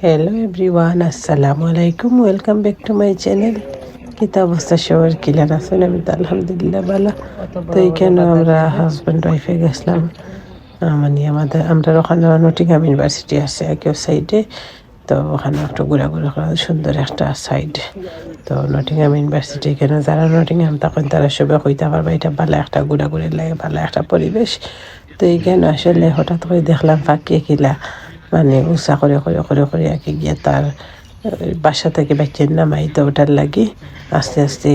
Hello everyone, আসসালামু আলাইকুম। Welcome back to my channel. কিতা অবস্থা সবার? কিলার আছেন? আমি তো আলহামদুলিল্লাহ ভালো। তো এইখানে আমরা হাজব্যান্ড ওয়াইফে গেছিলাম। মানে আমরা ওখানে নটিংহাম ইউনিভার্সিটি আছে কেউ সাইডে। তো ওখানে একটু ঘোরাঘুরি করা সুন্দর একটা সাইড। তো নটিংহাম ইউনিভার্সিটি এখানে যারা নটিংহাম তখন তারা সবে হইতে পারবে এটা ভালো একটা ঘোরাঘুরি লাগে, ভালো একটা পরিবেশ। তো এইখানে আসলে হঠাৎ করে দেখলাম ফাঁকিয়ে কিলা মানে উষা করে করে করে করে আর কি গিয়ে তার বাসা থেকে বাচ্চার নামাই। তো ওটার লাগি আস্তে আস্তে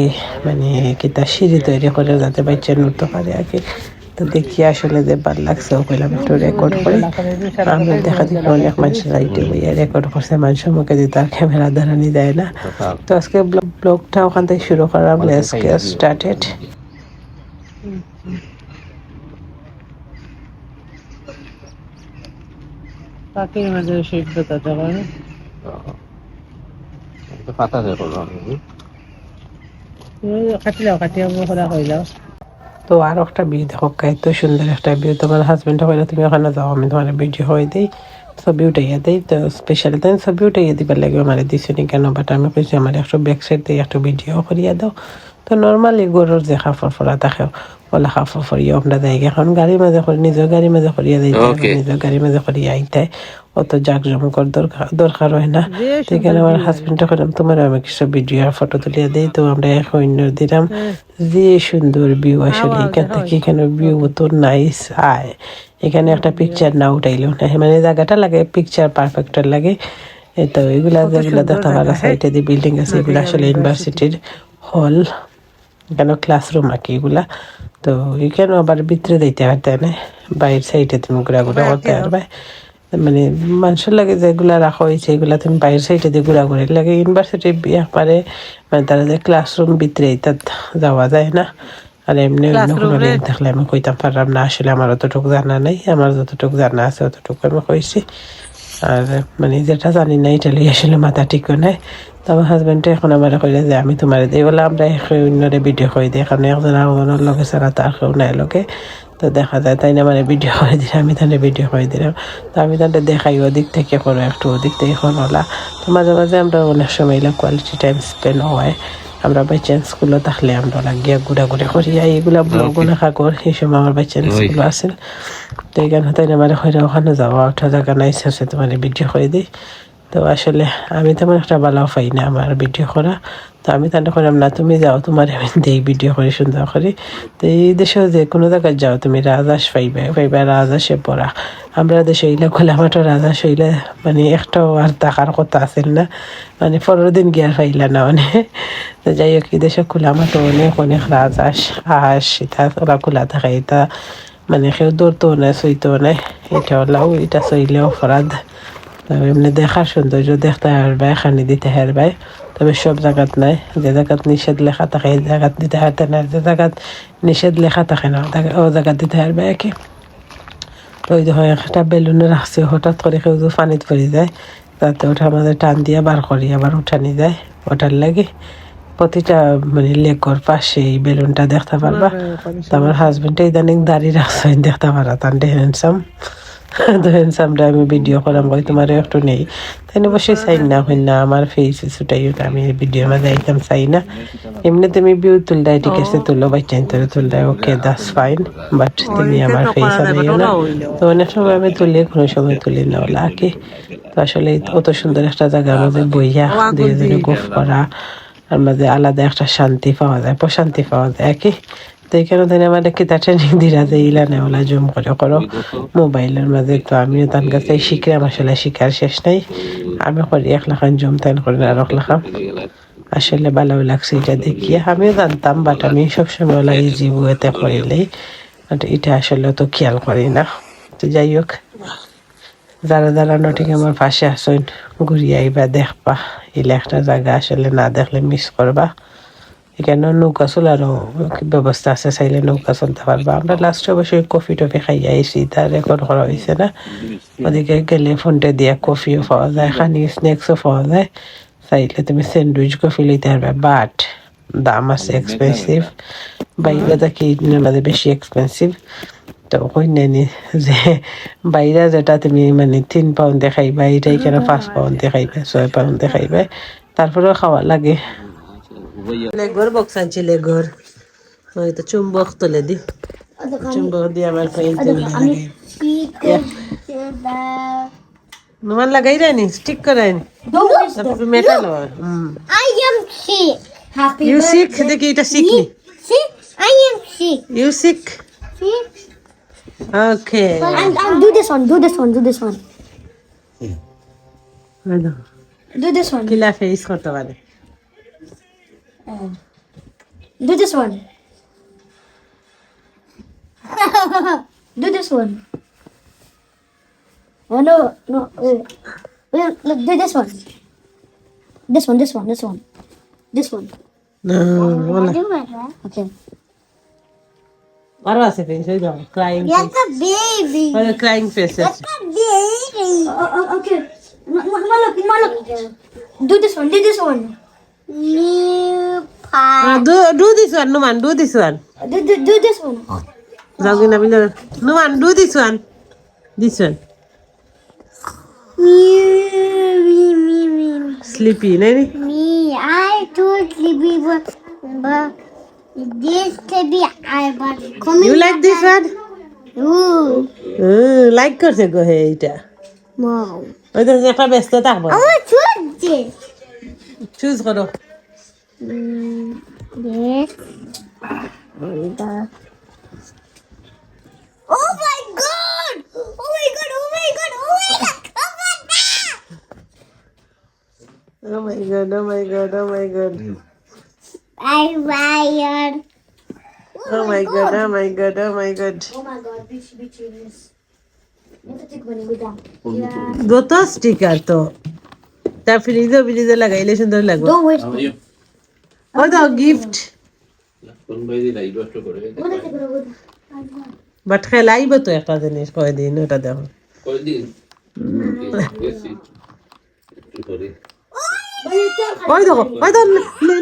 মানে কি তার সিঁড়ি তৈরি করে যাতে বাচ্চা উঠতে পারে আর কি। তো দেখি আসলে যে ভাল লাগছে, ও কইলাম একটু রেকর্ড করি। আমি দেখা দেখি অনেক মানুষ লাইটে বইয়া রেকর্ড করছে, মানুষের মুখে দিয়ে তার ক্যামেরা ধরানি যায় না। তো আজকে ব্লগটা ওখান থেকে শুরু করা, লেটস গেট স্টার্টেড। পাখির মাঝে সভ্যতা যখন পাতা দিয়ে করলাম কাটিলাও কাটিয়া করা হইলাও। তো আর একটা ভিউ দেখো, এত সুন্দর একটা ভিউ। তোমার হাজবেন্ড হইলে তুমি ওখানে যাও, আমি তোমার ভিডিও হয়ে দিই, ছবি উঠাইয়া দিই। তো স্পেশালি তাই ছবি উঠাইয়া দিবার লাগে আমার দিছো নি কেন, বাট আমি কইছি আমার একটু ব্যাক সাইড দিয়ে একটু ভিডিও করিয়া দাও। তো নর্মালি গরুর যে কাপড় ফোড়া থাকে ওলা কাপড় ফরিয়া আমরা দেয়, এখন গাড়ির মাঝে করে নিজের গাড়ির মাঝে করিয়া দিতে নিজের গাড়ির মাঝে করিয়া আইতে অত জাঁকজমকর দরকার হয় না। সেখানে আমার হাজবেন্ড করলাম তোমার আমি কিছু ভিডিও আর ফটো তুলিয়া দিই। তো আমরা অন্য দিলাম যে সুন্দর ভিউ আসলে এখান থেকে এখানে ভিউ তো নাইস আয়। এখানে একটা পিকচার না উঠাইলো না, মানে জায়গাটা লাগে পিকচার পারফেক্ট লাগে। তো এগুলা যেগুলা দেখা ভালো সাইডে দিয়ে বিল্ডিং আছে এগুলো আসলে ইউনিভার্সিটির হল, এখানে ক্লাসরুম আর কি এগুলা। তো এখানে আবার ভিতরে দিতে পারতে না, বাইরের সাইডে তুমি ঘোরাঘুরি করতে পারবে। মানে মানুষের লাগে যেগুলা রাখা হয়েছে এগুলা তুমি বাইরের সাইডে দিয়ে ঘোরাঘুরি লাগে। ইউনিভার্সিটির পারে মানে তারা যে ক্লাসরুম ভিতরে তার যাওয়া যায় না। আর এমনি অন্য কোনো লিঙ্ক থাকলে আমি কইতাম পারলাম না, আসলে আমার অতটুকু জানা নেই। আমার যতটুকু জানা আছে অতটুকু আমি কইছি। আর মানে যেটা জানি না এটা লিয়ে আসলে মাথা ঠিকও নাই। তো আমার হাজব্যান্ডে এখন আমার কইলে যে আমি তোমার দিই বলে আমরা অন্যরে ভিডিও করে দিই, কারণ একজন আরেকজনের লগে ছাড়া তার কেউ নাই লোকে। তো দেখা যায় তাই না, মানে ভিডিও করে দিলাম, আমি তাহলে ভিডিও করে দিলাম। তো আমি তাহলে দেখাই ওদিক থেকে করো একটু ওদিক থেকে হলা। তো মাঝে মাঝে আমরা অনেক সময় কোয়ালিটি টাইম স্পেন্ড হয়। আমরা বাই চান্স স্কুলে থাকলে আমরা গিয়া ঘোরাঘুরি করি এইগুলা ব্লগও লেখা কর। এই সময় আমার বাই চান্স স্কুল আসেন। তো এইখানে তাই আমার হয়ে ওখানে যাওয়া ওঠা জায়গা নাই শেষে তোমার ভিডিও করে দিই। তো আসলে আমি তেমন একটা ভালো পাই না আমার ভিডিও করা। তো আমি তাহলে করলাম না তুমি যাও, তোমার আমি দিই ভিডিও করে সুন্দর করি। তো এই দেশেও যে কোনো জায়গায় যাও তুমি রাজহাঁস পাইবে পাইবে রাজহাঁসে পড়া। আমরা দেশে হইলে খোলা মাঠের রাজহাঁস হইলে মানে একটাও আর টাকার কথা আসেন না, মানে 15 দিন গিয়ার পাইলা না মানে। তো যাই হোক, এই দেশে খোলা মাঠে অনেক অনেক রাজহাঁস হাঁস এটা ওরা খোলা থাকে। এটা মানে কেউ দৌড়তেও নাই সইতেও নাই, এটা হলাও এটা সইলেও অপরাধ। তবে এমনি দেখার সৌন্দর্য দেখতে হারবে, খানি দিতে হারবে। তবে সব জায়গাত নাই, যে জায়গাত নিষেধ লেখা থাকে এই জায়গাত দিতে হারতে না, যে জায়গাত নিষেধ লেখা থাকে না ও জায়গাত দিতে হারবে একে। তো ওই দেখো একটা বেলুনে রাখছে, হঠাৎ করে কেউ যদি পানিত পড়ে যায় তাতে ওটা আমাদের টান দিয়ে বার করি আবার উঠানি যায়। ওটার লাগে প্রতিটা মানে লেগর পাশে এই বেলুনটা দেখতে পারবা। তো আমার হাজবেন্ড ইদানিং দাঁড়িয়ে রাখছে দেখতে পারা, তার হ্যান্ডসাম। তো হ্যান্ডসামটা আমি ভিডিও করলাম কই তোমার একটু নেই, তাই অবশ্যই চাই না হই না আমার ফেস ছুটাই আমি ভিডিওর মাঝে একদম চাই না। এমনি তুমি ভিউ তুলদাই ঠিক আছে তুলো, বাচ্চান তোরে তুলদাই ওকে দ্যাটস ফাইন, বাট তুমি আমার ফেস আনাইও না। তো অনেক সময় আমি তুলি, কোনো সময় তুলি না ওলা কি। তো আসলে অত সুন্দর একটা জায়গার মধ্যে বইয়া দুজনে গফ করা আর মাঝে আলাদা একটা শান্তি পাওয়া যায়, প্রশান্তি পাওয়া যায় কি। তো এখানে তাই আমাদের কিতা ট্রেনিং দিরা যে ইলা নেই ওলা জুম করে করো মোবাইলের মাঝে। তো আমিও তার কাছে শিখলাম, আসলে শিখার শেষ নাই। আমি করি 1 লাখ জুম তান করে আর 1 লাখ। আসলে ভালো লাগছে এটা দেখিয়ে, আমিও জানতাম বাট আমি সবসময় ওলা ইজি ওয়েতে করিলেই, বাট এটা আসলে তো খেয়াল করি না। তো যাই হোক, যারা যারা নটিংহামের পাশে আসেন ঘুরিয়ে আইবা দেখবা, এলে একটা জায়গা আসলে না দেখলে মিস করবা। এখানে নৌকা চলারও ব্যবস্থা আছে, চাইলে নৌকা চলতে পারবা। আমরা লাস্টে অবশ্যই কফি টফি খাইয়া আইসি, তার রেকর্ড করা হয়েছে না। ওদিকে গেলে ফোনটা দিয়া কফিও পাওয়া যায়, খানি স্ন্যাক্সও পাওয়া যায়। চাইলে তুমি স্যান্ডউইচ কফি লইতে পারবে, বাট দাম আছে এক্সপেন্সিভ। বাইরে থাকি আমাদের বেশি এক্সপেন্সিভ। তো কই নেনি যে বাইরে যেটা তুমি মানে 3 পাউন্ডে খাইবা এটাই কেন 5 পাউন্ডে খাইবে 6 পাউন্ডে খাইবে তারপরেও খাওয়া লাগে লেগর বক্স আনছি লেগর হয়তো চুম্বক তুলে দি চুম্বক দিয়ে আমার পেইন্টে লাগে নুমান লাগাই রানি স্টিক করাইনি তারপর metal I am sick. Happy you birthday. Sick দেখি এটা শিখনি See? I am sick. You sick See? Okay And do this one. Do this one. Do this one. Do this one. কিলা ফেস করতে পারে Do this one. Do this one. Oh no, no. Wait, look, do this one. This one. This one. This one. This one. না বলা Okay. আরো আছে face ওই দাও crying That's a baby. Face crying face That's a baby. Okay. Maluk. Do this one. Do this one. New pie. do this one Numan do this one Do this one. যাও কিনা বিনা Numan do this one sleepy নাই Me, I told Libby, but this baby, I was coming. you like this one Ooh, like করছে গো হে এটা mom. ওই তো একটা ব্যস্ত থাকবো I want to choose this. Choose করো This. And oh my god! Oh my god! Oh my god! Oh my god! Come on now! oh my god oh my god oh my god I wired. oh my god oh my god oh my god Oh my god, bitch, this. Let's take one with that. Yeah. দুটো sticker তো তা ফ্রিজে লাগাইলে সুন্দর লাগবে Don't waste. ওই তো gift but খেলাইব তো একটা জিনিস কয়দিন ওটা দেখো ওই দেখো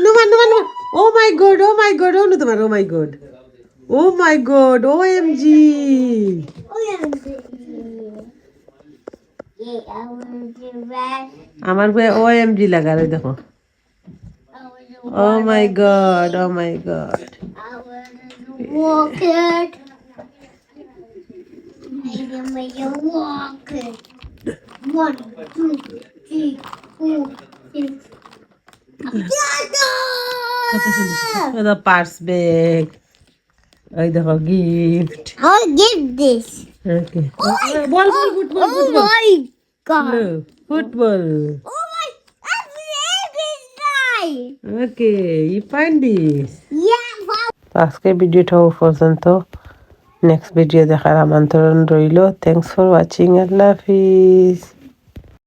নুমান ও মাই গড ও তোমার ও my god OMG Oh yeah. Yeah, I will do that. আমার ভাই OMG লাগার ওই দেখো I will do oh my god I will do walk it. I will make you walk it. 1, 2, 3, 4, 6. কত সুন্দর পার্স ব্যাগ ওই দেখো gift I'll give this. Okay ball football my god. Football Oh my, that's baby's life. Okay you find this Yeah, wow. আজকে ভিডিওটা পর্যন্ত next video দেখার আমন্ত্রণ রইল thanks for watching Allah Hafiz